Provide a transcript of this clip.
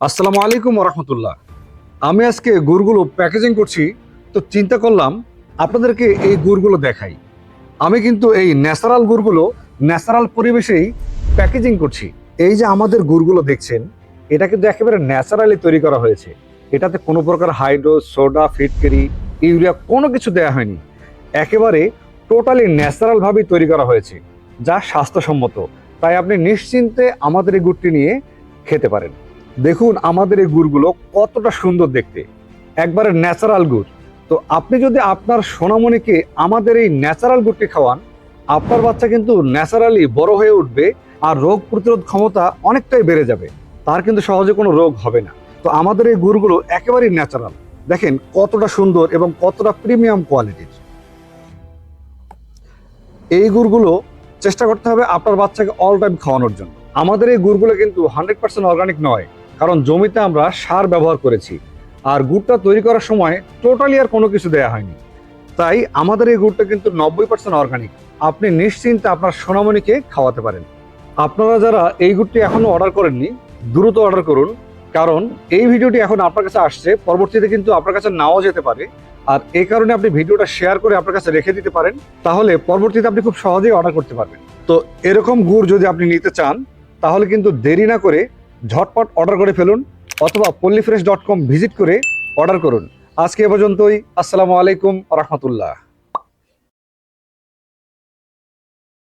আসসালামু আলাইকুম রহমতুল্লাহ। আমি আজকে গুড়গুলো প্যাকেজিং করছি, তো চিন্তা করলাম আপনাদেরকে এই গুড়গুলো দেখাই। আমি কিন্তু এই ন্যাচারাল গুড়গুলো ন্যাচারাল পরিবেশেই প্যাকেজিং করছি। এই যে আমাদের গুড়গুলো দেখছেন, এটা কিন্তু একেবারে ন্যাচারালি তৈরি করা হয়েছে। এটাতে কোনো প্রকার হাইড্রো সোডা ফিটকেরি ইউরিয়া কোনো কিছু দেয়া হয়নি। একেবারে টোটালি ন্যাচারাল ভাবেই তৈরি করা হয়েছে, যা স্বাস্থ্যসম্মত। তাই আপনি নিশ্চিন্তে আমাদের এই গুড়টি নিয়ে খেতে পারেন। দেখুন আমাদের এই গুড়গুলো কতটা সুন্দর দেখতে, একবারে ন্যাচারাল গুড়। তো আপনি যদি আপনার সোনামণিকে আমাদের এই ন্যাচারাল গুড়টি খাওয়ান, আপনার বাচ্চা কিন্তু ন্যাচারালি বড় হয়ে উঠবে, আর রোগ প্রতিরোধ ক্ষমতা অনেকটাই বেড়ে যাবে। তার কিন্তু সহজে কোনো রোগ হবে না। তো আমাদের এই গুড়গুলো একেবারেই ন্যাচারাল। দেখেন কতটা সুন্দর এবং কতটা প্রিমিয়াম কোয়ালিটির। এই গুড়গুলো চেষ্টা করতে হবে আপনার বাচ্চাকে অল টাইম খাওয়ানোর জন্য। আমাদের এই গুড়গুলো কিন্তু 100% অর্গানিক নয়, কারণ জমিতে আমরা সার ব্যবহার করেছি, আর গুড়টা তৈরি করার সময় টোটালি আর কোনো কিছু দেয়া হয়নি। তাই আমাদের এই গুড়টা কিন্তু 90% অর্গানিক। আপনি নিশ্চিন্তে আপনার সোনামণিকে খাওয়াতে পারেন। আপনারা যারা এই গুড়টি এখনো অর্ডার করেননি, দ্রুত অর্ডার করুন, কারণ এই ভিডিওটি এখন আপনার কাছে আসছে, পরবর্তীতে কিন্তু আপনার কাছে নাও যেতে পারে। আর এই কারণে আপনি ভিডিওটা শেয়ার করে আপনার কাছে রেখে দিতে পারেন, তাহলে পরবর্তীতে আপনি খুব সহজেই অর্ডার করতে পারবেন। তো এরকম গুড় যদি আপনি নিতে চান, তাহলে কিন্তু দেরি না করে ঝটপট অর্ডার করে ফেলুন, অথবা polyfresh.com ভিজিট করে অর্ডার করুন। আজকে এ পর্যন্তই। আসসালামু আলাইকুম রহমতুল্লাহ।